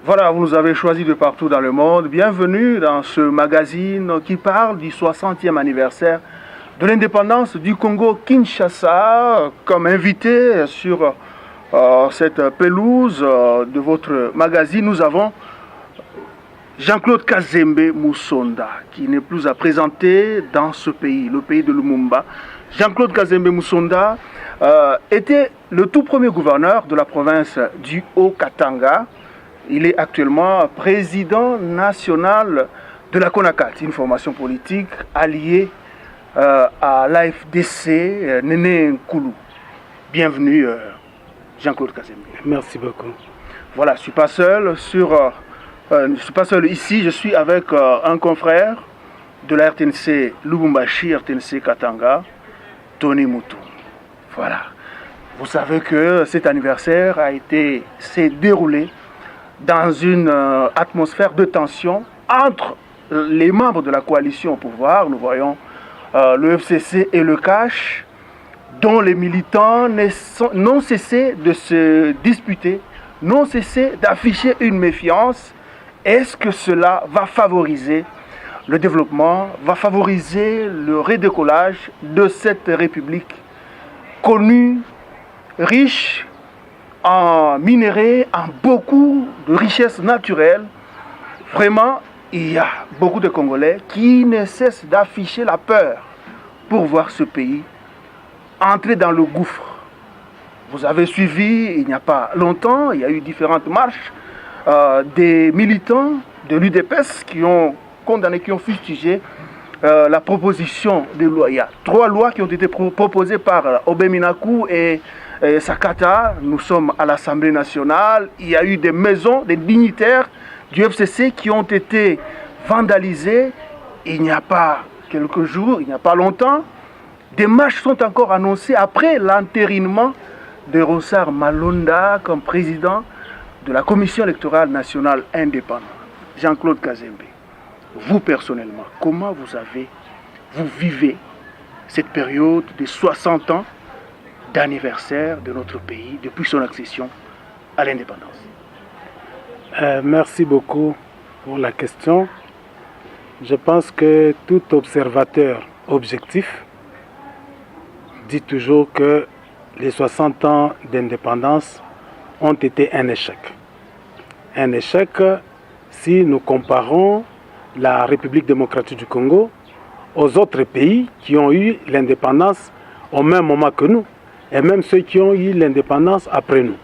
Voilà, vous nous avez choisi de partout dans le monde. Bienvenue dans ce magazine qui parle du 60e anniversaire de l'indépendance du Congo-Kinshasa. Comme invité sur cette pelouse de votre magazine, nous avons Jean-Claude Kazembe Musonda, qui n'est plus à présenter dans ce pays, le pays de Lumumba. Jean-Claude Kazembe Musonda était le tout premier gouverneur de la province du Haut-Katanga. Il est actuellement président national de la CONACAT, une formation politique alliée à l'AFDC, Néné Nkoulou. Bienvenue, Jean-Claude Kazembe. Merci beaucoup. Voilà, je ne suis pas seul ici, je suis avec un confrère de la RTNC Lubumbashi, RTNC Katanga, Tony Moutou. Voilà. Vous savez que cet anniversaire s'est déroulé dans une atmosphère de tension entre les membres de la coalition au pouvoir. Nous voyons le FCC et le CACH, dont les militants n'ont cessé de se disputer, n'ont cessé d'afficher une méfiance. Est-ce que cela va favoriser le développement, va favoriser le redécollage de cette république connue, riche en minerais, en beaucoup de richesses naturelles? Vraiment, il y a beaucoup de Congolais qui ne cessent d'afficher la peur pour voir ce pays entrer dans le gouffre. Vous avez suivi, il n'y a pas longtemps, il y a eu différentes marches des militants de l'UDPS qui ont condamné, qui ont fustigé la proposition de loi. Il y a 3 lois qui ont été proposées par Obeminaku et Sakata. Nous sommes à l'Assemblée nationale. Il y a eu des maisons, des dignitaires du FCC qui ont été vandalisées. Il n'y a pas quelques jours, il n'y a pas longtemps, des marches sont encore annoncées après l'entérinement de Ronsard Malonda comme président de la Commission électorale nationale indépendante. Jean-Claude Kazembe, vous personnellement, comment vous vivez cette période de 60 ans d'anniversaire de notre pays depuis son accession à l'indépendance? Merci beaucoup pour la question. Je pense que tout observateur objectif dit toujours que les 60 ans d'indépendance ont été un échec. Un échec si nous comparons la République démocratique du Congo aux autres pays qui ont eu l'indépendance au même moment que nous, et même ceux qui ont eu l'indépendance après nous.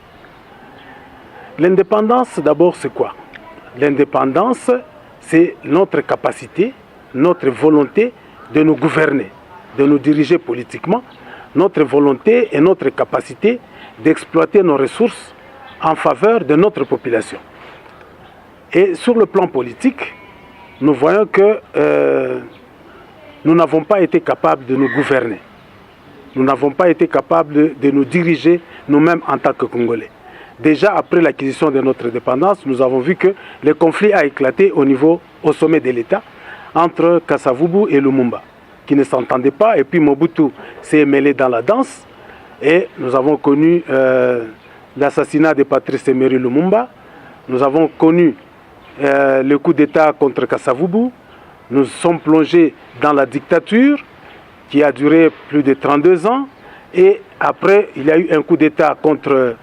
L'indépendance, d'abord, c'est quoi? L'indépendance, c'est notre capacité, notre volonté de nous gouverner, de nous diriger politiquement, notre volonté et notre capacité d'exploiter nos ressources en faveur de notre population. Et sur le plan politique, nous voyons que nous n'avons pas été capables de nous gouverner. Nous n'avons pas été capables de nous diriger nous-mêmes en tant que Congolais. Déjà après l'acquisition de notre indépendance, nous avons vu que le conflit a éclaté au sommet de l'État entre Kasavubu et Lumumba, qui ne s'entendaient pas. Et puis Mobutu s'est mêlé dans la danse. Et nous avons connu l'assassinat de Patrice Emery Lumumba. Nous avons connu le coup d'État contre Kasavubu. Nous sommes plongés dans la dictature qui a duré plus de 32 ans. Et après, il y a eu un coup d'État contre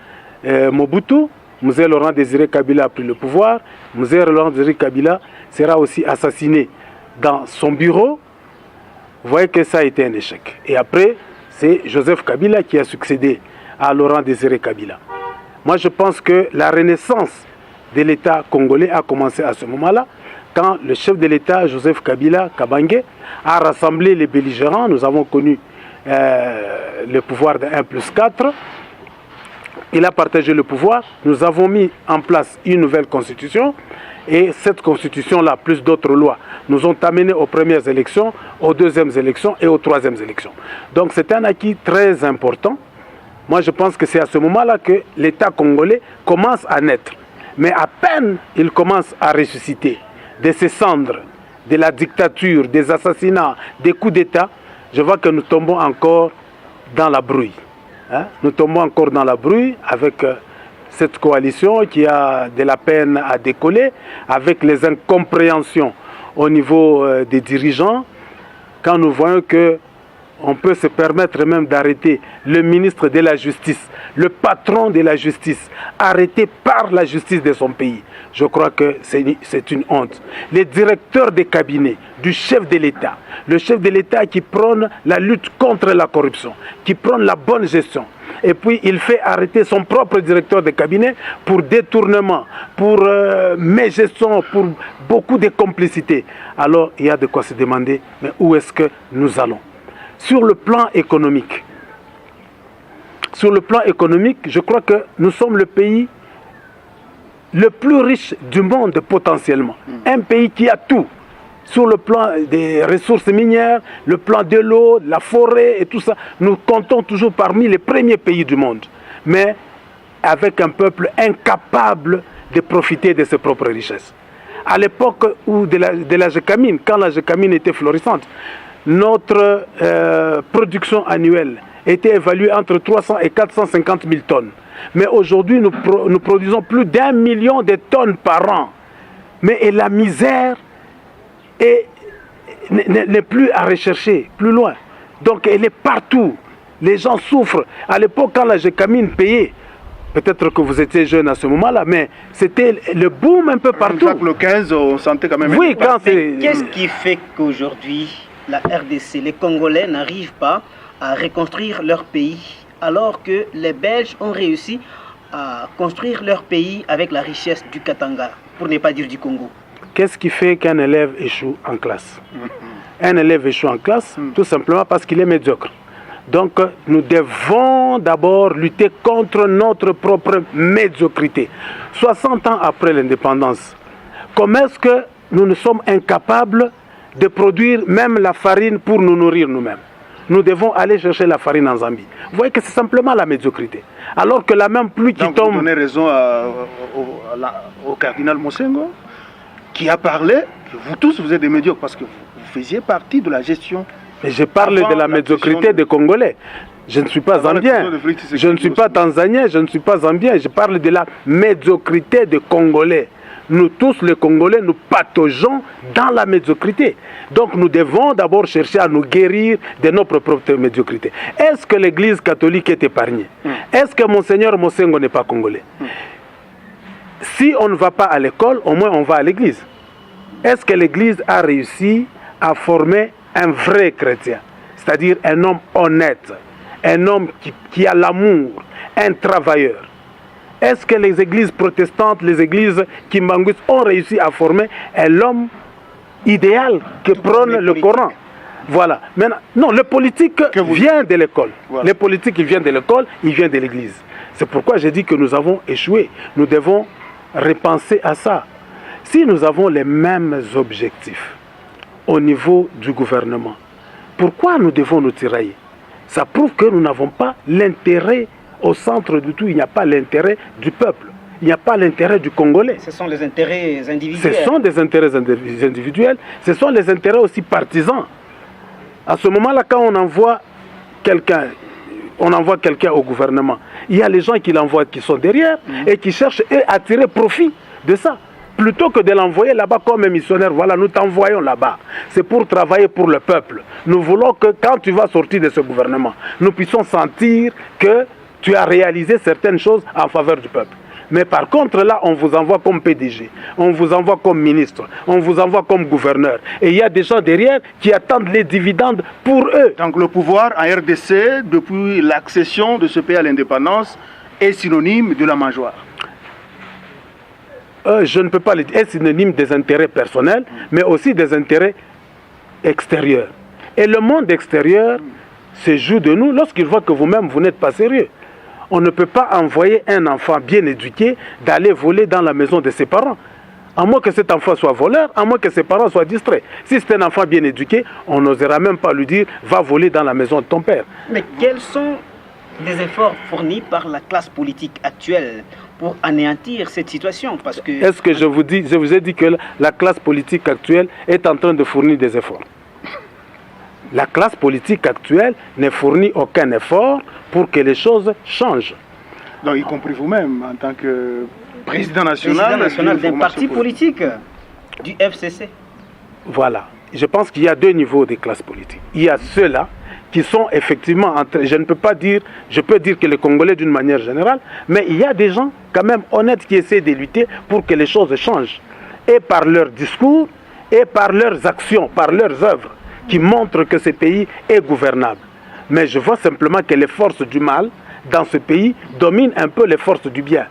Mobutu. Mzee Laurent Désiré Kabila a pris le pouvoir. Mzee Laurent Désiré Kabila sera aussi assassiné dans son bureau. Vous voyez que ça a été un échec. Et après, c'est Joseph Kabila qui a succédé à Laurent Désiré Kabila. Moi, je pense que la renaissance de l'État congolais a commencé à ce moment-là, quand le chef de l'État, Joseph Kabila Kabange, a rassemblé les belligérants. Nous avons connu le pouvoir de 1+4. Il a partagé le pouvoir. Nous avons mis en place une nouvelle constitution. Et cette constitution-là, plus d'autres lois, nous ont amenés aux premières élections, aux deuxièmes élections et aux troisièmes élections. Donc c'est un acquis très important. Moi, je pense que c'est à ce moment-là que l'État congolais commence à naître. Mais à peine il commence à ressusciter de ses cendres, de la dictature, des assassinats, des coups d'État, je vois que nous tombons encore dans la brouille. Nous tombons encore dans la brouille avec cette coalition qui a de la peine à décoller, avec les incompréhensions au niveau des dirigeants, quand nous voyons que on peut se permettre même d'arrêter le ministre de la Justice, le patron de la justice, arrêté par la justice de son pays. Je crois que c'est une honte. Les directeurs des cabinets du chef de l'État, le chef de l'État qui prône la lutte contre la corruption, qui prône la bonne gestion, et puis il fait arrêter son propre directeur de cabinet pour détournement, pour mégestion, pour beaucoup de complicité. Alors il y a de quoi se demander, mais où est-ce que nous allons? Sur le plan économique, je crois que nous sommes le pays le plus riche du monde potentiellement. Un pays qui a tout. Sur le plan des ressources minières, le plan de l'eau, la forêt et tout ça, nous comptons toujours parmi les premiers pays du monde. Mais avec un peuple incapable de profiter de ses propres richesses. À l'époque de la Gécamine, quand la Gécamine était florissante, notre production annuelle était évaluée entre 300 et 450 000 tonnes. Mais aujourd'hui, nous produisons plus d'1 million de tonnes par an. Mais la misère n'est plus à rechercher, plus loin. Donc elle est partout. Les gens souffrent. À l'époque, quand la Gécamine payait, peut-être que vous étiez jeune à ce moment-là, mais c'était le boom un peu partout. Le 15, on sentait quand même... Oui, quand c'est... Qu'est-ce qui fait qu'aujourd'hui, la RDC, les Congolais n'arrivent pas à reconstruire leur pays, alors que les Belges ont réussi à construire leur pays avec la richesse du Katanga, pour ne pas dire du Congo? Qu'est-ce qui fait qu'un élève échoue en classe? Un élève échoue en classe tout simplement parce qu'il est médiocre. Donc nous devons d'abord lutter contre notre propre médiocrité. 60 ans après l'indépendance, comment est-ce que nous ne sommes incapables de produire même la farine pour nous nourrir nous-mêmes? Nous devons aller chercher la farine en Zambie. Vous voyez que c'est simplement la médiocrité. Alors que la même pluie qui tombe... Vous donnez raison au cardinal Mosengo, qui a parlé, vous tous vous êtes des médiocres, parce que vous faisiez partie de la gestion. Mais je parle de la médiocrité des Congolais. Je ne suis pas zambien, je ne suis pas tanzanien, je ne suis pas zambien. Je parle de la médiocrité des Congolais. Nous tous, les Congolais, nous pataugeons dans la médiocrité. Donc nous devons d'abord chercher à nous guérir de notre propre médiocrité. Est-ce que l'Église catholique est épargnée? Est-ce que Monseigneur Mosengo n'est pas congolais? Si on ne va pas à l'école, au moins on va à l'Église. Est-ce que l'Église a réussi à former un vrai chrétien? C'est-à-dire un homme honnête, un homme qui a l'amour, un travailleur. Est-ce que les églises protestantes, les églises kimbanguistes ont réussi à former l'homme idéal que prône le Coran? Voilà. Maintenant, non, le politique vient de l'école. Voilà. Le politique, il vient de l'école, il vient de l'église. C'est pourquoi j'ai dit que nous avons échoué. Nous devons repenser à ça. Si nous avons les mêmes objectifs au niveau du gouvernement, pourquoi nous devons nous tirailler? Ça prouve que nous n'avons pas l'intérêt au centre du tout. Il n'y a pas l'intérêt du peuple. Il n'y a pas l'intérêt du Congolais. Ce sont les intérêts individuels. Ce sont des intérêts individuels. Ce sont les intérêts aussi partisans. À ce moment-là, quand on envoie quelqu'un au gouvernement, il y a les gens qui l'envoient qui sont derrière et qui cherchent à tirer profit de ça. Plutôt que de l'envoyer là-bas comme un missionnaire, voilà, nous t'envoyons là-bas. C'est pour travailler pour le peuple. Nous voulons que quand tu vas sortir de ce gouvernement, nous puissions sentir que tu as réalisé certaines choses en faveur du peuple. Mais par contre, là, on vous envoie comme PDG, on vous envoie comme ministre, on vous envoie comme gouverneur. Et il y a des gens derrière qui attendent les dividendes pour eux. Donc le pouvoir en RDC, depuis l'accession de ce pays à l'indépendance, est synonyme de la mangeoire. Je ne peux pas le dire, est synonyme des intérêts personnels, mais aussi des intérêts extérieurs. Et le monde extérieur se joue de nous lorsqu'il voit que vous-même, vous n'êtes pas sérieux. On ne peut pas envoyer un enfant bien éduqué d'aller voler dans la maison de ses parents. À moins que cet enfant soit voleur, à moins que ses parents soient distraits. Si c'est un enfant bien éduqué, on n'osera même pas lui dire « va voler dans la maison de ton père ». Mais quels sont les efforts fournis par la classe politique actuelle pour anéantir cette situation? Parce que... Est-ce que je vous ai dit que la classe politique actuelle est en train de fournir des efforts? La classe politique actuelle ne fournit aucun effort pour que les choses changent. Donc, y compris vous-même, en tant que président national d'un parti politique du FCC. Voilà. Je pense qu'il y a deux niveaux de classes politiques. Il y a ceux-là qui sont effectivement entre... Je ne peux pas dire... Je peux dire que les Congolais d'une manière générale, mais il y a des gens quand même honnêtes qui essaient de lutter pour que les choses changent. Et par leurs discours, et par leurs actions, par leurs œuvres, qui montrent que ce pays est gouvernable. Mais je vois simplement que les forces du mal dans ce pays dominent un peu les forces du bien.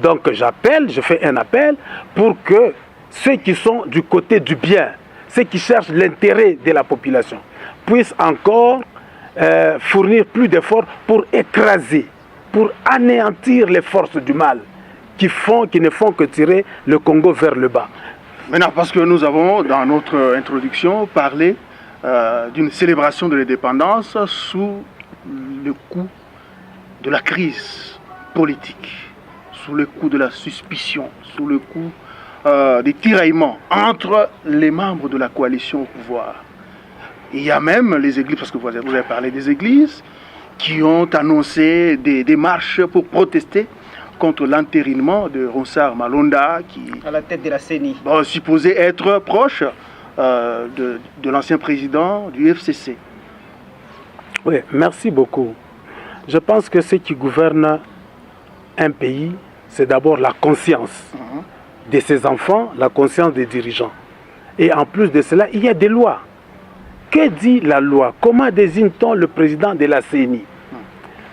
Donc je fais un appel pour que ceux qui sont du côté du bien, ceux qui cherchent l'intérêt de la population, puissent encore fournir plus d'efforts pour écraser, pour anéantir les forces du mal qui ne font que tirer le Congo vers le bas. Maintenant, parce que nous avons, dans notre introduction, parlé d'une célébration de l'indépendance sous le coup de la crise politique, sous le coup de la suspicion, sous le coup des tiraillements entre les membres de la coalition au pouvoir. Il y a même les églises, parce que vous avez parlé des églises, qui ont annoncé des marches pour protester contre l'entérinement de Ronsard Malonda, qui à la tête de la CENI, supposé être proche de l'ancien président du FCC. Oui, merci beaucoup. Je pense que ce qui gouverne un pays, c'est d'abord la conscience de ses enfants, la conscience des dirigeants. Et en plus de cela, il y a des lois. Que dit la loi? Comment désigne-t-on le président de la CENI?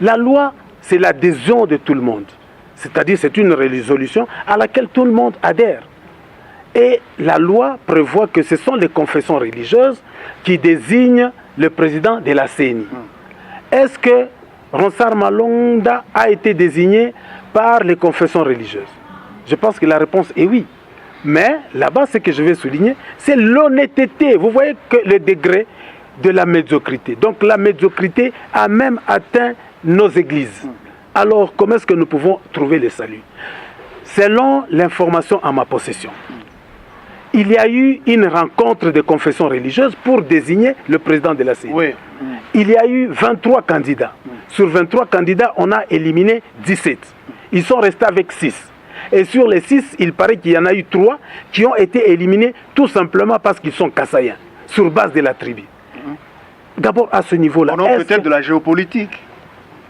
La loi, c'est l'adhésion de tout le monde. C'est-à-dire, c'est une résolution à laquelle tout le monde adhère. Et la loi prévoit que ce sont les confessions religieuses qui désignent le président de la CENI. Est-ce que Ronsard Malonda a été désigné par les confessions religieuses? Je pense que la réponse est oui. Mais là-bas, ce que je vais souligner, c'est l'honnêteté. Vous voyez que le degré de la médiocrité. Donc la médiocrité a même atteint nos églises. Alors, comment est-ce que nous pouvons trouver le salut? Selon l'information à ma possession, il y a eu une rencontre de confessions religieuses pour désigner le président de la CENI. Oui. Il y a eu 23 candidats. Sur 23 candidats, on a éliminé 17. Ils sont restés avec 6. Et sur les 6, il paraît qu'il y en a eu 3 qui ont été éliminés tout simplement parce qu'ils sont kassaïens, sur base de la tribu. D'abord, à ce niveau-là... On a peut-être de la géopolitique.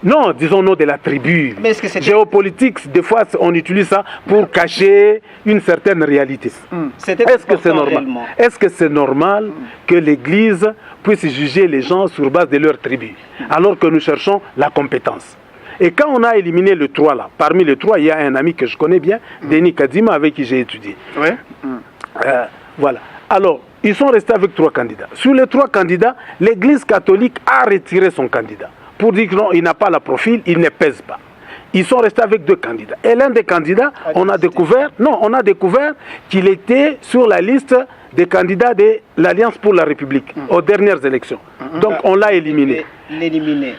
Non, disons-nous de la tribu. Mais est-ce que géopolitique, des fois, on utilise ça pour cacher une certaine réalité. Est-ce que c'est normal? Est-ce que c'est normal que l'Église puisse juger les gens sur base de leur tribu, alors que nous cherchons la compétence? Et quand on a éliminé le 3 là, parmi les 3, il y a un ami que je connais bien, Denis Kadima, avec qui j'ai étudié. Oui. Voilà. Alors, ils sont restés avec 3 candidats. Sur les 3 candidats, l'Église catholique a retiré son candidat. Pour dire que non, il n'a pas le profil, il ne pèse pas. Ils sont restés avec 2 candidats. Et l'un des candidats, on a découvert qu'il était sur la liste des candidats de l'Alliance pour la République aux dernières élections. Donc on l'a éliminé.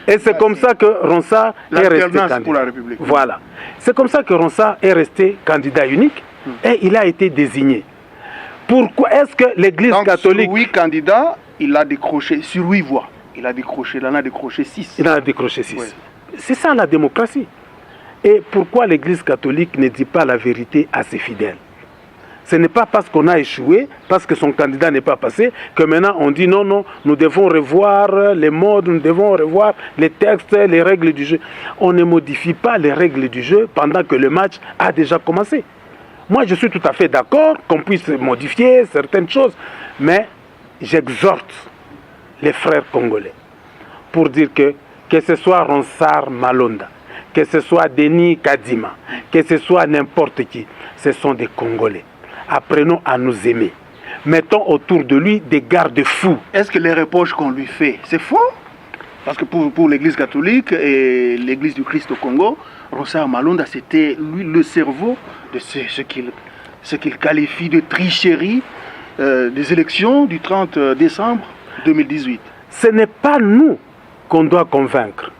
Et c'est comme ça que Ronsard est resté candidat. Pour la République. Voilà. C'est comme ça que Ronsard est resté candidat unique et il a été désigné. Pourquoi est-ce que l'Église catholique... Sur 8 candidats, il a décroché, sur 8 voix, il en a décroché 6. Il en a décroché 6. Oui. C'est ça la démocratie. Et pourquoi l'Église catholique ne dit pas la vérité à ses fidèles? Ce n'est pas parce qu'on a échoué, parce que son candidat n'est pas passé, que maintenant on dit non, non, nous devons revoir les modes, nous devons revoir les textes, les règles du jeu. On ne modifie pas les règles du jeu pendant que le match a déjà commencé. Moi, je suis tout à fait d'accord qu'on puisse modifier certaines choses, mais j'exhorte les frères congolais pour dire que ce soit Ronsard Malonda, que ce soit Denis Kadima, que ce soit n'importe qui, ce sont des Congolais. Apprenons à nous aimer. Mettons autour de lui des garde-fous. Est-ce que les reproches qu'on lui fait, c'est faux? Parce que pour l'Église catholique et l'Église du Christ au Congo, Ronsard Malonda, c'était lui le cerveau de ce qu'il qualifie de tricherie des élections du 30 décembre 2018. Ce n'est pas nous qu'on doit convaincre.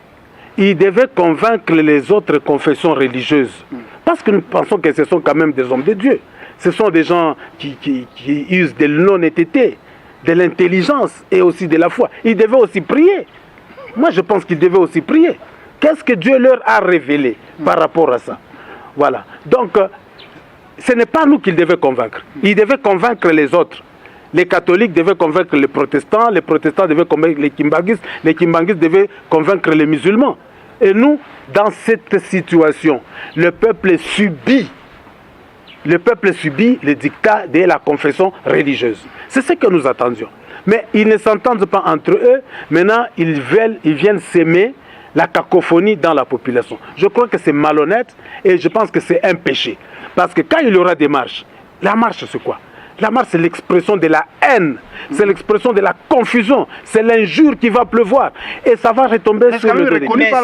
Il devait convaincre les autres confessions religieuses. Parce que nous pensons que ce sont quand même des hommes de Dieu. Ce sont des gens qui usent de l'honnêteté, de l'intelligence et aussi de la foi. Ils devaient aussi prier. Moi, je pense qu'ils devaient aussi prier. Qu'est-ce que Dieu leur a révélé par rapport à ça? Voilà. Donc, ce n'est pas nous qu'ils devaient convaincre. Ils devaient convaincre les autres. Les catholiques devaient convaincre les protestants devaient convaincre les kimbanguistes devaient convaincre les musulmans. Et nous, dans cette situation, le peuple subit le dictat de la confession religieuse. C'est ce que nous attendions. Mais ils ne s'entendent pas entre eux. Maintenant, ils viennent s'aimer la cacophonie dans la population. Je crois que c'est malhonnête et je pense que c'est un péché. Parce que quand il y aura des marches, la marche c'est quoi? La marche c'est l'expression de la haine, c'est l'expression de la confusion, c'est l'injure qui va pleuvoir et ça va retomber sur le dos. C'est reconnu par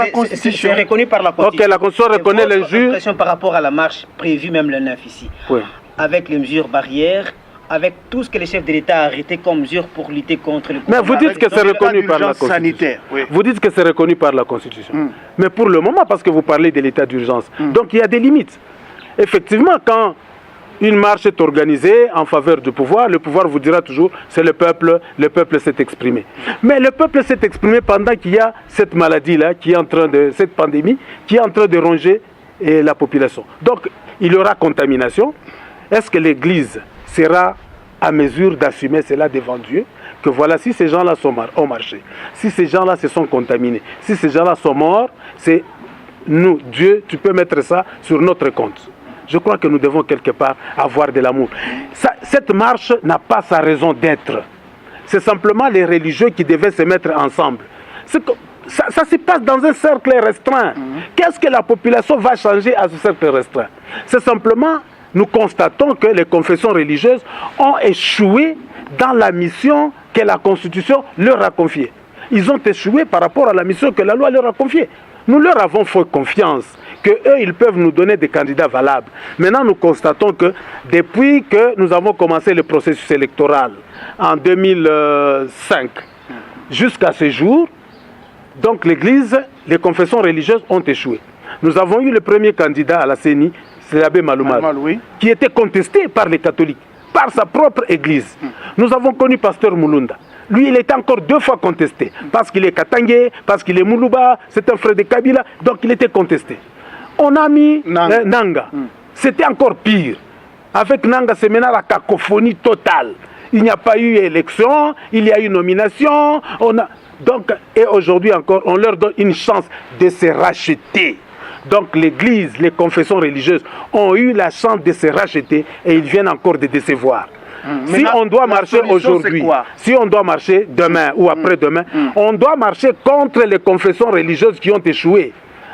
la Constitution. Ok, la Constitution reconnaît l'injure. Par rapport à la marche prévue même le 9 ici, oui. Avec les mesures barrières, avec tout ce que les chefs de l'État a arrêté comme mesure pour lutter contre le... Mais vous dites que c'est reconnu par la Constitution. Sanitaire, oui. Vous dites que c'est reconnu par la Constitution. Mais pour le moment, parce que vous parlez de l'état d'urgence, donc il y a des limites. Effectivement, quand une marche est organisée en faveur du pouvoir, le pouvoir vous dira toujours c'est le peuple s'est exprimé. Mais le peuple s'est exprimé pendant qu'il y a cette maladie-là, cette pandémie, qui est en train de ronger la population. Donc, il y aura contamination. Est-ce que l'Église sera à mesure d'assumer cela devant Dieu? Que voilà, si ces gens-là ont marché, si ces gens-là se sont contaminés, si ces gens-là sont morts, c'est nous, Dieu, tu peux mettre ça sur notre compte. Je crois que nous devons quelque part avoir de l'amour. Cette marche n'a pas sa raison d'être. C'est simplement les religieux qui devaient se mettre ensemble. Ça se passe dans un cercle restreint. Qu'est-ce que la population va changer à ce cercle restreint? C'est simplement, nous constatons que les confessions religieuses ont échoué dans la mission que la Constitution leur a confiée. Ils ont échoué par rapport à la mission que la loi leur a confiée. Nous leur avons fait confiance qu'eux, ils peuvent nous donner des candidats valables. Maintenant, nous constatons que depuis que nous avons commencé le processus électoral en 2005 jusqu'à ce jour, donc l'Église, les confessions religieuses ont échoué. Nous avons eu le premier candidat à la CENI, c'est l'abbé Maloumad, oui. qui était contesté par les catholiques, par sa propre Église. Nous avons connu Pasteur Mulunda. Lui, il était encore 2 fois contesté, parce qu'il est Katangé, parce qu'il est Moulouba, c'est un frère de Kabila, donc il était contesté. On a mis Nanga. C'était encore pire. Avec Nanga, c'est maintenant la cacophonie totale. Il n'y a pas eu élection, il y a eu nomination. Donc, et aujourd'hui encore, on leur donne une chance de se racheter. Donc l'Église, les confessions religieuses ont eu la chance de se racheter et ils viennent encore de décevoir. Si on doit marcher aujourd'hui, si on doit marcher demain ou après-demain, on doit marcher contre les confessions religieuses qui ont échoué,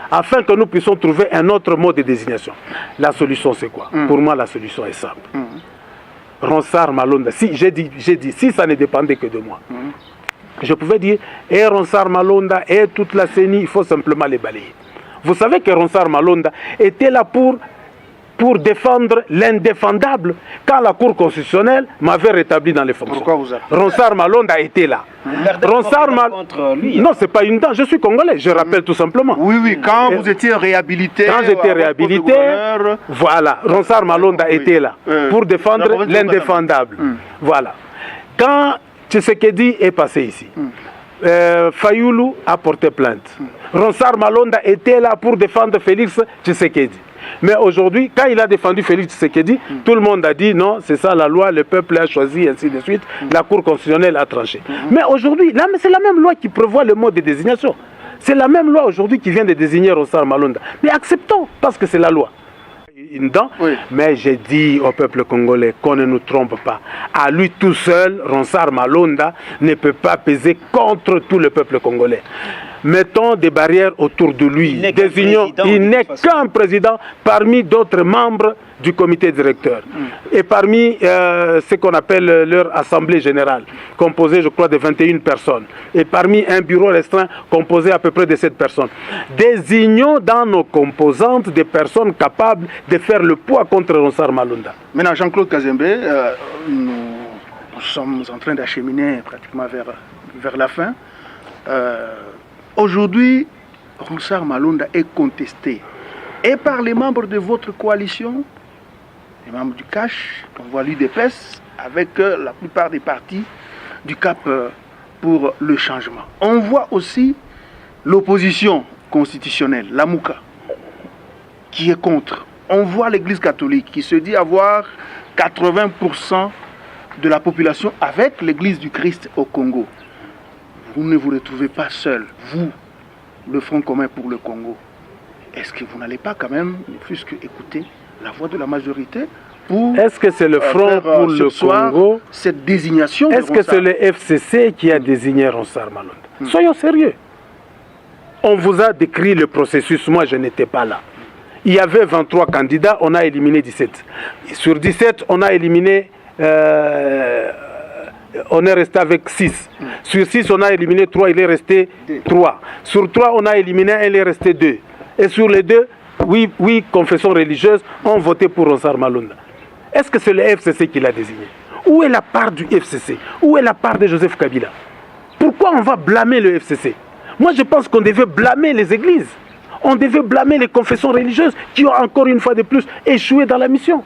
afin que nous puissions trouver un autre mode de désignation. La solution, c'est quoi? Pour moi, la solution est simple. Ronsard Malonda, j'ai dit, si ça ne dépendait que de moi, je pouvais dire, et Ronsard Malonda et toute la CENI, il faut simplement les balayer. Vous savez que Ronsard Malonda était là pour défendre l'indéfendable quand la Cour constitutionnelle m'avait rétabli dans les fonctions. Pourquoi vous appelez? Ronsard Malonda était là. Ronsard contre lui. Non, c'est pas une dent, je suis congolais, je rappelle tout simplement. Oui, quand vous étiez réhabilité. Quand j'étais réhabilité, voilà, Ronsard Malonda était là pour défendre l'indéfendable. Voilà. Quand Tshisekedi est passé ici, Fayoulou a porté plainte. Ronsard Malonda était là pour défendre Félix Tshisekedi. Mais aujourd'hui, quand il a défendu Félix Tshisekedi, tout le monde a dit non, c'est ça la loi, le peuple a choisi, ainsi de suite, la Cour constitutionnelle a tranché. Mais aujourd'hui, c'est la même loi qui prévoit le mode de désignation. C'est la même loi aujourd'hui qui vient de désigner Ronsard Malonda. Mais acceptons, parce que c'est la loi. Une dent, mais j'ai dit au peuple congolais qu'on ne nous trompe pas. À lui tout seul, Ronsard Malonda ne peut pas peser contre tout le peuple congolais. Mettons des barrières autour de lui. Il n'est qu'un président parmi d'autres membres du comité directeur. Et parmi ce qu'on appelle leur assemblée générale, composée, je crois, de 21 personnes. Et parmi un bureau restreint composé à peu près de 7 personnes. Désignons dans nos composantes des personnes capables de faire le poids contre Ronsard Malonda. Maintenant, Jean-Claude Kazembe, nous sommes en train d'acheminer pratiquement vers la fin. Aujourd'hui, Ronsard Malonda est contesté et par les membres de votre coalition, les membres du CACH, on voit l'UDPS, avec la plupart des partis du CAP pour le changement. On voit aussi l'opposition constitutionnelle, la Mouka, qui est contre. On voit l'Église catholique qui se dit avoir 80% de la population avec l'Église du Christ au Congo. Vous ne vous retrouvez pas seul, vous, le Front commun pour le Congo. Est-ce que vous n'allez pas quand même, plus que écouter la voix de la majorité pour... Est-ce que c'est le Front pour le Congo? Cette désignation. Est-ce que c'est le FCC qui a désigné Ronsard Malonda? Soyons sérieux. On vous a décrit le processus, moi je n'étais pas là. Il y avait 23 candidats, on a éliminé 17. Sur 17, on a éliminé... on est resté avec 6. Sur 6, on a éliminé 3, il est resté 3. Sur 3, on a éliminé 1, il est resté 2. Et sur les 2, 8 confessions religieuses ont voté pour Ronsard Malonda. Est-ce que c'est le FCC qui l'a désigné? Où est la part du FCC? Où est la part de Joseph Kabila? Pourquoi on va blâmer le FCC? Moi, je pense qu'on devait blâmer les églises. On devait blâmer les confessions religieuses qui ont encore une fois de plus échoué dans la mission.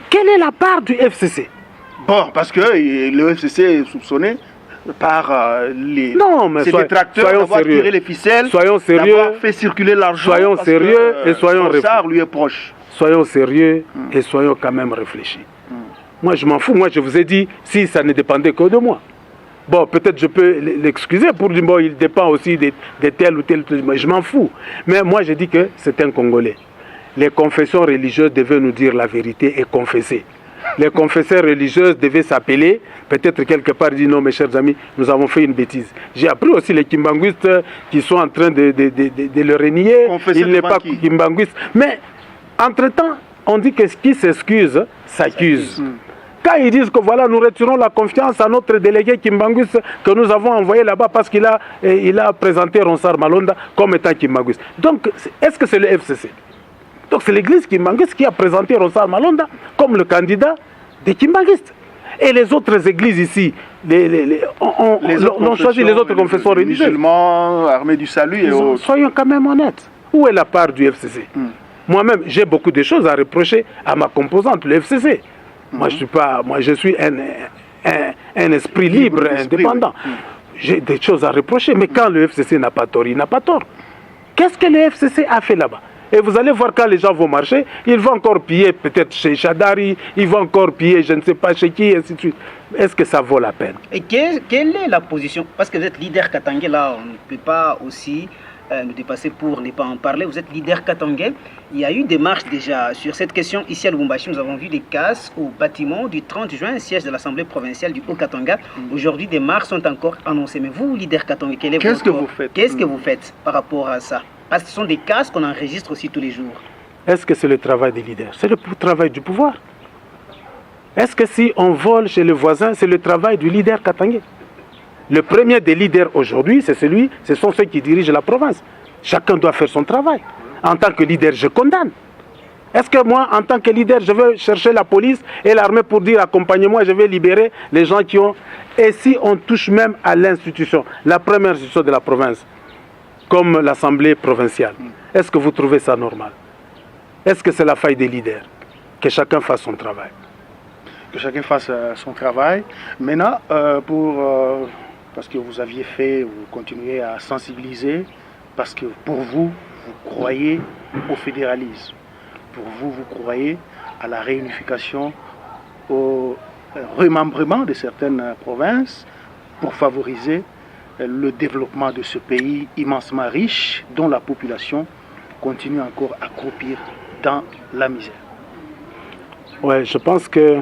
Quelle est la part du FCC? Bon, parce que le FCC est soupçonné par les détracteurs d'avoir tiré les ficelles, d'avoir fait circuler l'argent. Soyons sérieux et soyons réfléchis. Lui est proche. Soyons sérieux et soyons quand même réfléchis. Moi, je m'en fous. Moi, je vous ai dit, si ça ne dépendait que de moi. Bon, peut-être je peux l'excuser pour dire, bon, il dépend aussi de tel ou tel. Je m'en fous. Mais moi, je dis que c'est un Congolais. Les confessions religieuses devaient nous dire la vérité et confesser. Les confesseurs religieuses devaient s'appeler, peut-être quelque part dire non mes chers amis, nous avons fait une bêtise. J'ai appris aussi les kimbanguistes qui sont en train de le renier. Il n'est pas kimbanguiste. Mais entre-temps, on dit que ce qui s'excuse s'accuse. Quand ils disent que voilà, nous retirons la confiance à notre délégué kimbanguiste que nous avons envoyé là-bas parce qu'il a présenté Ronsard Malonda comme étant kimbanguiste. Donc, est-ce que c'est le FCC? Donc c'est l'église kimbanguiste qui a présenté Ronsard Malonda comme le candidat des kimbanguistes. Et les autres églises ici, on choisi les autres confessions religieuses. Les musulmans, Armée du Salut et autres. Soyons quand même honnêtes. Où est la part du FCC? Moi-même, j'ai beaucoup de choses à reprocher à ma composante, le FCC. Moi, je suis un esprit libre, indépendant. Oui. J'ai des choses à reprocher, mais quand le FCC n'a pas tort, il n'a pas tort. Qu'est-ce que le FCC a fait là-bas? Et vous allez voir quand les gens vont marcher, ils vont encore piller peut-être chez Chadari, ils vont encore piller je ne sais pas chez qui, et ainsi de suite. Est-ce que ça vaut la peine? Et quelle est la position? Parce que vous êtes leader katangais, là, on ne peut pas aussi nous dépasser pour ne pas en parler. Vous êtes leader katangais. Il y a eu des marches déjà sur cette question ici à Lubumbashi. Nous avons vu des casses au bâtiment du 30 juin, siège de l'Assemblée provinciale du Haut-Katanga. Aujourd'hui, des marches sont encore annoncées. Mais vous, leader katangais, qu'est-ce que vous faites? Qu'est-ce que vous faites par rapport à ça? Parce que ce sont des cas qu'on enregistre aussi tous les jours. Est-ce que c'est le travail des leaders? C'est le travail du pouvoir. Est-ce que si on vole chez le voisin, c'est le travail du leader katangais? Le premier des leaders aujourd'hui, ce sont ceux qui dirigent la province. Chacun doit faire son travail. En tant que leader, je condamne. Est-ce que moi, en tant que leader, je vais chercher la police et l'armée pour dire accompagnez-moi, je vais libérer les gens qui ont... Et si on touche même à l'institution, la première institution de la province, comme l'Assemblée provinciale, est-ce que vous trouvez ça normal? Est-ce que c'est la faille des leaders? Que chacun fasse son travail. Que chacun fasse son travail. Maintenant, parce que vous aviez fait, vous continuez à sensibiliser, parce que pour vous, vous croyez au fédéralisme. Pour vous, vous croyez à la réunification, au remembrement de certaines provinces pour favoriser le développement de ce pays immensement riche dont la population continue encore à croupir dans la misère. Oui, je pense que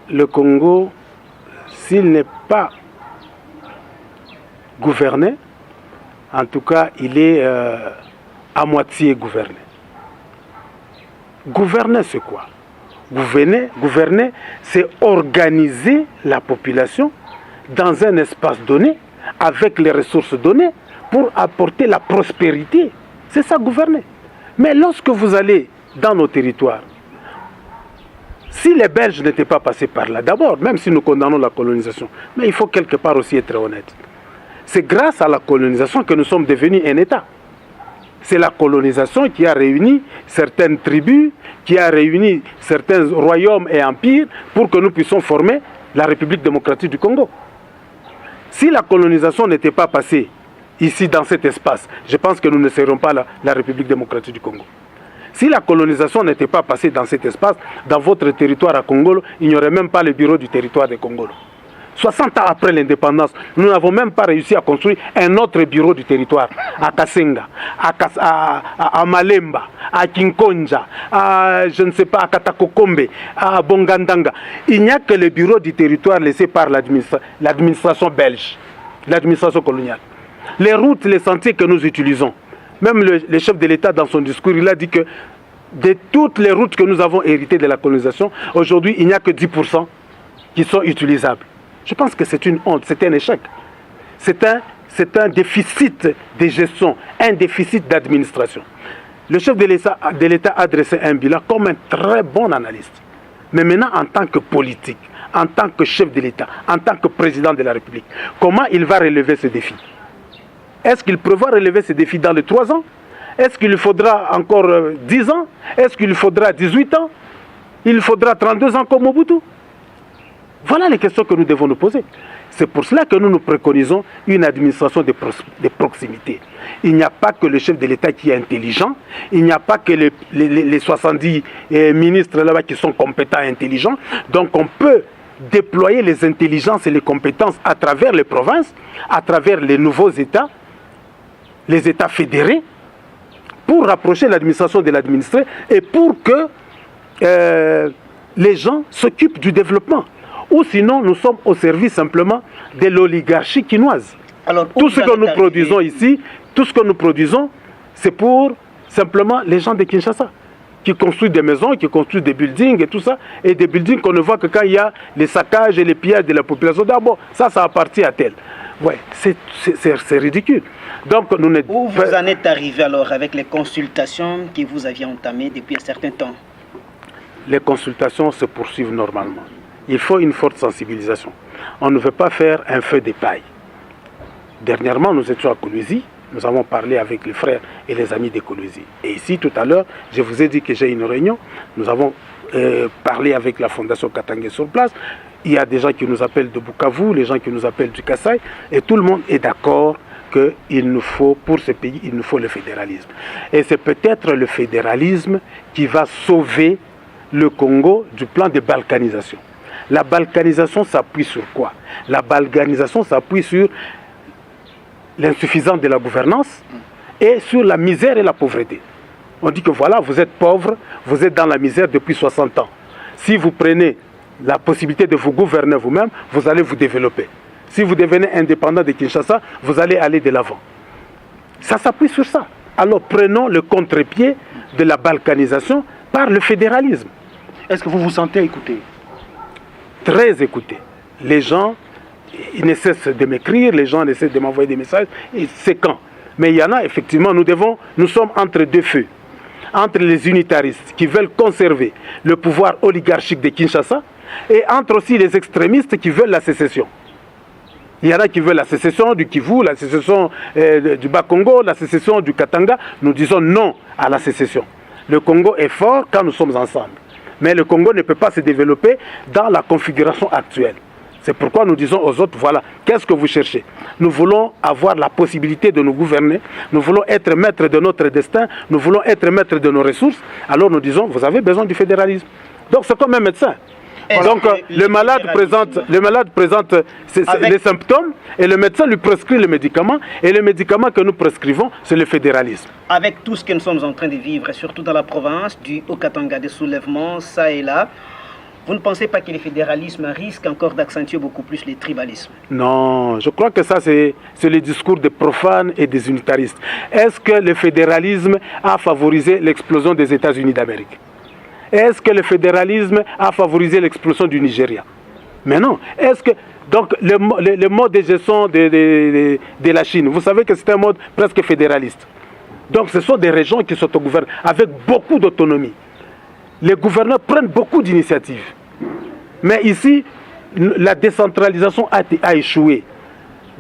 le Congo, s'il n'est pas gouverné, en tout cas, il est à moitié gouverné. Gouverner, c'est quoi? Gouverner, c'est organiser la population dans un espace donné, avec les ressources données, pour apporter la prospérité. C'est ça, gouverner. Mais lorsque vous allez dans nos territoires, si les Belges n'étaient pas passés par là, d'abord, même si nous condamnons la colonisation, mais il faut quelque part aussi être honnête. C'est grâce à la colonisation que nous sommes devenus un État. C'est la colonisation qui a réuni certaines tribus, qui a réuni certains royaumes et empires pour que nous puissions former la République démocratique du Congo. Si la colonisation n'était pas passée ici dans cet espace, je pense que nous ne serions pas la République démocratique du Congo. Si la colonisation n'était pas passée dans cet espace, dans votre territoire à Congolo, il n'y aurait même pas le bureau du territoire de Congolo. 60 ans après l'indépendance, nous n'avons même pas réussi à construire un autre bureau du territoire à Kasenga, à Malemba, à Kinkonja, à je ne sais pas, à Katakokombe, à Bongandanga. Il n'y a que le bureau du territoire laissé par l'administration belge, l'administration coloniale. Les routes, les sentiers que nous utilisons, même le chef de l'État dans son discours, il a dit que de toutes les routes que nous avons héritées de la colonisation, aujourd'hui, il n'y a que 10% qui sont utilisables. Je pense que c'est une honte, c'est un échec. C'est un déficit de gestion, un déficit d'administration. Le chef de l'État a dressé un bilan comme un très bon analyste. Mais maintenant, en tant que politique, en tant que chef de l'État, en tant que président de la République, comment il va relever ce défi? Est-ce qu'il prévoit relever ce défi dans les 3 ans? Est-ce qu'il lui faudra encore 10 ans? Est-ce qu'il lui faudra 18 ans? Il faudra 32 ans comme Mobutu? Voilà les questions que nous devons nous poser. C'est pour cela que nous préconisons une administration de proximité. Il n'y a pas que le chef de l'État qui est intelligent, il n'y a pas que les 70 ministres là-bas qui sont compétents et intelligents. Donc on peut déployer les intelligences et les compétences à travers les provinces, à travers les nouveaux États, les États fédérés, pour rapprocher l'administration de l'administré et pour que les gens s'occupent du développement. Ou sinon, nous sommes au service simplement de l'oligarchie chinoise. Alors, tout ce que nous produisons ici, tout ce que nous produisons, c'est pour simplement les gens de Kinshasa, qui construisent des maisons, qui construisent des buildings et tout ça, et des buildings qu'on ne voit que quand il y a les saccages et les pillages de la population. D'abord, ça appartient à tel. Ouais, c'est ridicule. Donc, où vous en êtes arrivé alors avec les consultations que vous aviez entamées depuis un certain temps? Les consultations se poursuivent normalement. Il faut une forte sensibilisation. On ne veut pas faire un feu de paille. Dernièrement, nous étions à Kolwezi. Nous avons parlé avec les frères et les amis de Kolwezi. Et ici, tout à l'heure, je vous ai dit que j'ai une réunion. Nous avons parlé avec la Fondation Katanga sur place. Il y a des gens qui nous appellent de Bukavu, les gens qui nous appellent du Kasaï. Et tout le monde est d'accord qu'il nous faut, pour ce pays, il nous faut le fédéralisme. Et c'est peut-être le fédéralisme qui va sauver le Congo du plan de balkanisation. La balkanisation s'appuie sur quoi? La balkanisation s'appuie sur l'insuffisance de la gouvernance et sur la misère et la pauvreté. On dit que voilà, vous êtes pauvre, vous êtes dans la misère depuis 60 ans. Si vous prenez la possibilité de vous gouverner vous-même, vous allez vous développer. Si vous devenez indépendant de Kinshasa, vous allez aller de l'avant. Ça s'appuie sur ça. Alors prenons le contre-pied de la balkanisation par le fédéralisme. Est-ce que vous vous sentez écouté? Très écouté. Les gens, ils ne cessent de m'écrire, les gens ne cessent de m'envoyer des messages. Et c'est quand? Mais il y en a, effectivement, nous sommes entre deux feux. Entre les unitaristes qui veulent conserver le pouvoir oligarchique de Kinshasa et entre aussi les extrémistes qui veulent la sécession. Il y en a qui veulent la sécession du Kivu, la sécession du Bas-Congo, la sécession du Katanga. Nous disons non à la sécession. Le Congo est fort quand nous sommes ensemble. Mais le Congo ne peut pas se développer dans la configuration actuelle. C'est pourquoi nous disons aux autres, voilà, qu'est-ce que vous cherchez? Nous voulons avoir la possibilité de nous gouverner, nous voulons être maîtres de notre destin, nous voulons être maîtres de nos ressources. Alors nous disons, vous avez besoin du fédéralisme. Donc c'est comme un médecin. Donc le malade présente les symptômes et le médecin lui prescrit le médicament. Et le médicament que nous prescrivons, c'est le fédéralisme. Avec tout ce que nous sommes en train de vivre, et surtout dans la province du Haut-Katanga, des soulèvements, ça et là, vous ne pensez pas que le fédéralisme risque encore d'accentuer beaucoup plus le tribalisme? Non, je crois que ça c'est le discours des profanes et des unitaristes. Est-ce que le fédéralisme a favorisé l'explosion des États-Unis d'Amérique? Est-ce que le fédéralisme a favorisé l'explosion du Nigeria? Mais non. Est-ce que donc le mode de gestion de la Chine, vous savez que c'est un mode presque fédéraliste. Donc ce sont des régions qui s'autogouvernent avec beaucoup d'autonomie. Les gouverneurs prennent beaucoup d'initiatives. Mais ici, la décentralisation a échoué.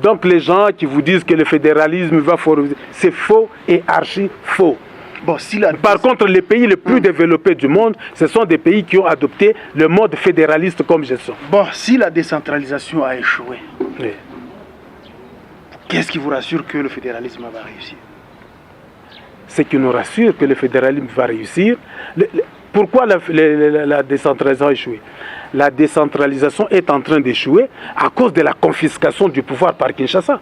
Donc les gens qui vous disent que le fédéralisme va favoriser, c'est faux et archi faux. Bon, Par contre, les pays les plus développés du monde, ce sont des pays qui ont adopté le mode fédéraliste comme gestion. Bon, si la décentralisation a échoué, Oui. Qu'est-ce qui vous rassure que le fédéralisme va réussir? Ce qui nous rassure que le fédéralisme va réussir. Pourquoi la décentralisation a échoué? La décentralisation est en train d'échouer à cause de la confiscation du pouvoir par Kinshasa.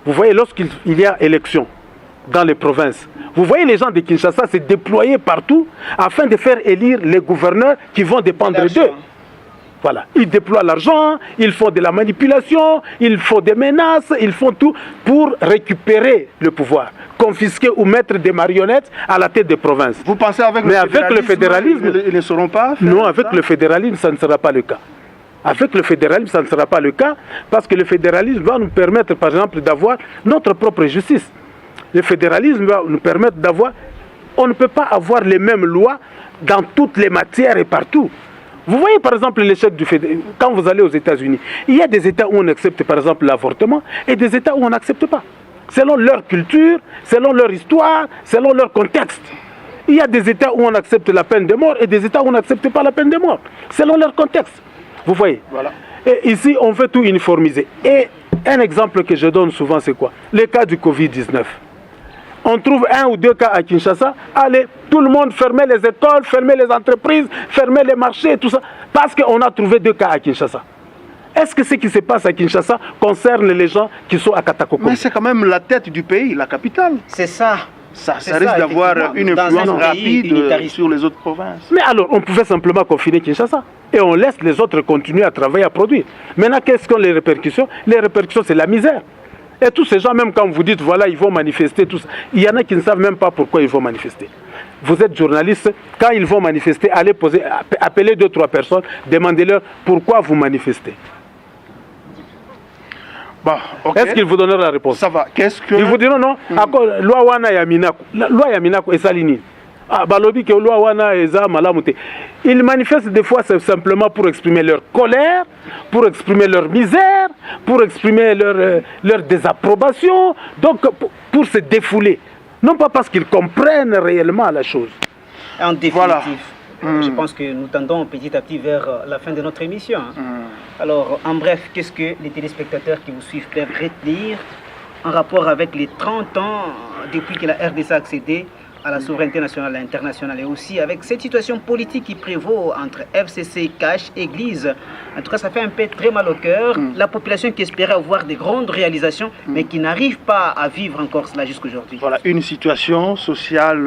Vous voyez, lorsqu'il y a élection dans les provinces, vous voyez les gens de Kinshasa se déployer partout afin de faire élire les gouverneurs qui vont dépendre d'eux. Voilà, ils déploient l'argent, ils font de la manipulation, ils font des menaces, ils font tout pour récupérer le pouvoir, confisquer ou mettre des marionnettes à la tête des provinces. Vous pensez avec le fédéralisme, ils ne sauront pas faire? Non, avec le fédéralisme, ça ne sera pas le cas. Avec le fédéralisme, ça ne sera pas le cas parce que le fédéralisme va nous permettre, par exemple, d'avoir notre propre justice. Le fédéralisme va nous permettre d'avoir... On ne peut pas avoir les mêmes lois dans toutes les matières et partout. Vous voyez par exemple l'échec du fédéralisme. Quand vous allez aux États-Unis, il y a des États où on accepte par exemple l'avortement et des États où on n'accepte pas. Selon leur culture, selon leur histoire, selon leur contexte. Il y a des États où on accepte la peine de mort et des États où on n'accepte pas la peine de mort. Selon leur contexte. Vous voyez? Voilà. Et ici, on veut tout uniformiser. Et un exemple que je donne souvent, c'est quoi? Le cas du Covid-19. On trouve 1 ou 2 cas à Kinshasa. Allez, tout le monde fermait les écoles, fermait les entreprises, fermait les marchés, tout ça. Parce qu'on a trouvé 2 cas à Kinshasa. Est-ce que ce qui se passe à Kinshasa concerne les gens qui sont à Katakoko? Mais c'est quand même la tête du pays, la capitale. C'est ça. Ça risque d'avoir une influence rapide sur les autres provinces. Mais alors, on pouvait simplement confiner Kinshasa. Et on laisse les autres continuer à travailler, à produire. Maintenant, qu'est-ce que les répercussions? Les répercussions, c'est la misère. Et tous ces gens, même quand vous dites, voilà, ils vont manifester, tout ça, il y en a qui ne savent même pas pourquoi ils vont manifester. Vous êtes journaliste, quand ils vont manifester, allez poser, appelez 2-3 personnes, demandez-leur pourquoi vous manifestez. Bon, okay. Est-ce qu'ils vous donneront la réponse? Ça va. Qu'est-ce que... Ils vous diront non. Loi wana yaminako. Loi yaminako et salini. Ah, balobi que loi wana eza malamute. Ils manifestent des fois simplement pour exprimer leur colère, pour exprimer leur misère, pour exprimer leur désapprobation, donc pour se défouler. Non pas parce qu'ils comprennent réellement la chose. En définitive, voilà. Je pense que nous tendons petit à petit vers la fin de notre émission. Alors, en bref, qu'est-ce que les téléspectateurs qui vous suivent peuvent retenir en rapport avec les 30 ans depuis que la RDC a accédé à la souveraineté nationale et internationale, et aussi avec cette situation politique qui prévaut entre FCC, Cash, Église. En tout cas, ça fait un peu très mal au cœur. La population qui espérait avoir des grandes réalisations, mais qui n'arrive pas à vivre encore cela jusqu'aujourd'hui. Voilà, une situation sociale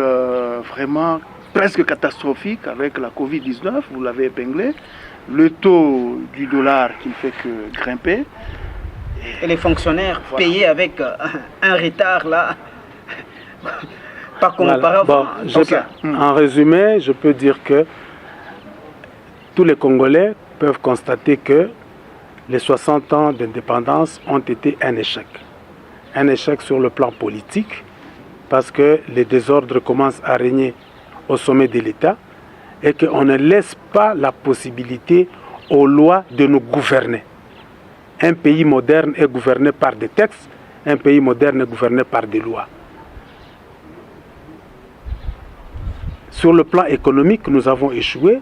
vraiment presque catastrophique avec la Covid-19, vous l'avez épinglé. Le taux du dollar qui ne fait que grimper. Et les fonctionnaires payés avec un retard là, pas comme auparavant. Bon, en résumé, je peux dire que tous les Congolais peuvent constater que les 60 ans d'indépendance ont été un échec. Un échec sur le plan politique, parce que les désordres commencent à régner au sommet de l'État, et qu'on ne laisse pas la possibilité aux lois de nous gouverner. Un pays moderne est gouverné par des textes, un pays moderne est gouverné par des lois. Sur le plan économique, nous avons échoué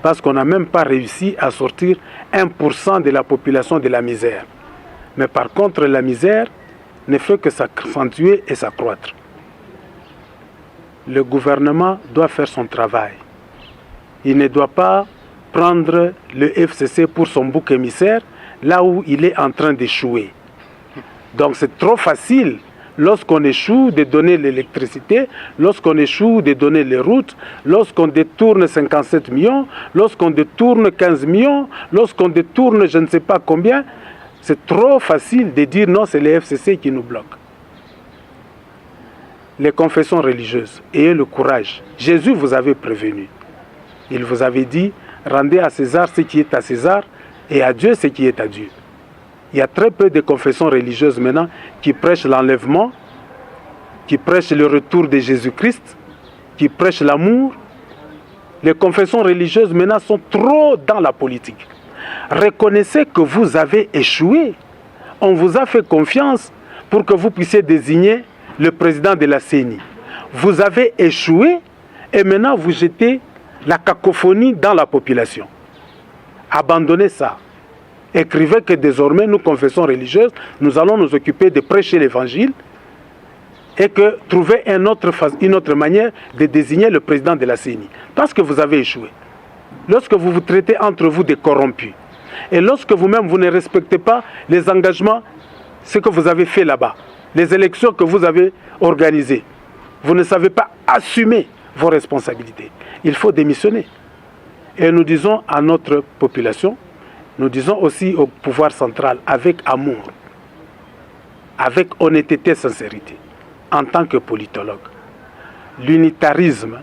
parce qu'on n'a même pas réussi à sortir 1% de la population de la misère. Mais par contre, la misère ne fait que s'accentuer et s'accroître. Le gouvernement doit faire son travail. Il ne doit pas prendre le FCC pour son bouc émissaire là où il est en train d'échouer. Donc c'est trop facile lorsqu'on échoue de donner l'électricité, lorsqu'on échoue de donner les routes, lorsqu'on détourne 57 millions, lorsqu'on détourne 15 millions, lorsqu'on détourne je ne sais pas combien. C'est trop facile de dire non, c'est le FCC qui nous bloque. Les confessions religieuses, ayez le courage. Jésus vous avait prévenu. Il vous avait dit, rendez à César ce qui est à César et à Dieu ce qui est à Dieu. Il y a très peu de confessions religieuses maintenant qui prêchent l'enlèvement, qui prêchent le retour de Jésus-Christ, qui prêchent l'amour. Les confessions religieuses maintenant sont trop dans la politique. Reconnaissez que vous avez échoué. On vous a fait confiance pour que vous puissiez désigner le président de la CENI. Vous avez échoué et maintenant vous jetez la cacophonie dans la population. Abandonnez ça. écrivait que désormais, nous, confessions religieuses, nous allons nous occuper de prêcher l'évangile et que trouver une autre manière de désigner le président de la CENI. Parce que vous avez échoué. Lorsque vous vous traitez entre vous de corrompus, et lorsque vous-même, vous ne respectez pas les engagements, ce que vous avez fait là-bas, les élections que vous avez organisées, vous ne savez pas assumer vos responsabilités. Il faut démissionner. Et nous disons à notre population, nous disons aussi au pouvoir central, avec amour, avec honnêteté et sincérité, en tant que politologue, l'unitarisme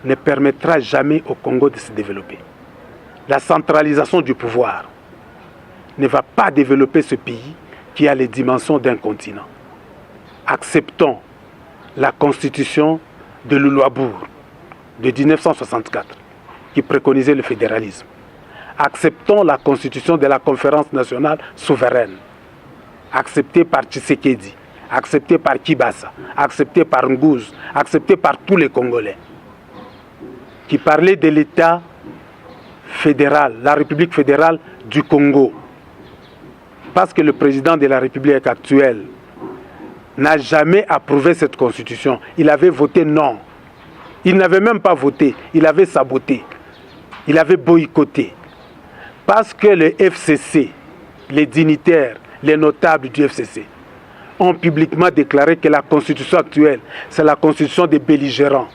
ne permettra jamais au Congo de se développer. La centralisation du pouvoir ne va pas développer ce pays qui a les dimensions d'un continent. Acceptons la constitution de Luluabour de 1964 qui préconisait le fédéralisme. Acceptons la constitution de la conférence nationale souveraine, acceptée par Tshisekedi, acceptée par Kibasa, acceptée par Ngouze, acceptée par tous les Congolais, qui parlait de l'État fédéral, la République fédérale du Congo. Parce que le président de la République actuelle n'a jamais approuvé cette constitution. Il avait voté non. Il n'avait même pas voté, il avait saboté, il avait boycotté. Parce que le FCC, les dignitaires, les notables du FCC, ont publiquement déclaré que la constitution actuelle, c'est la constitution des belligérants.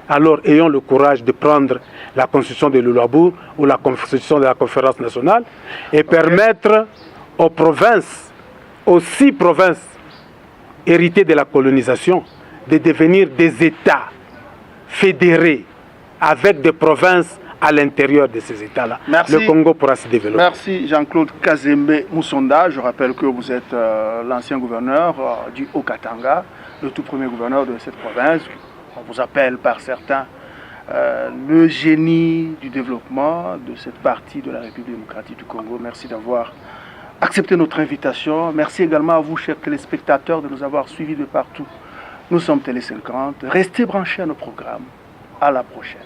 Alors ayons le courage de prendre la constitution de Luluabour ou la constitution de la conférence nationale et permettre aux provinces, aux 6 provinces héritées de la colonisation, de devenir des États fédérés avec des provinces à l'intérieur de ces États-là. Le Congo pourra se développer. Merci Jean-Claude Kazembe Moussonda. Je rappelle que vous êtes l'ancien gouverneur du Haut-Katanga, le tout premier gouverneur de cette province. On vous appelle par certains le génie du développement de cette partie de la République démocratique du Congo. Merci d'avoir accepté notre invitation. Merci également à vous, chers téléspectateurs, de nous avoir suivis de partout. Nous sommes Télé 50. Restez branchés à nos programmes. À la prochaine.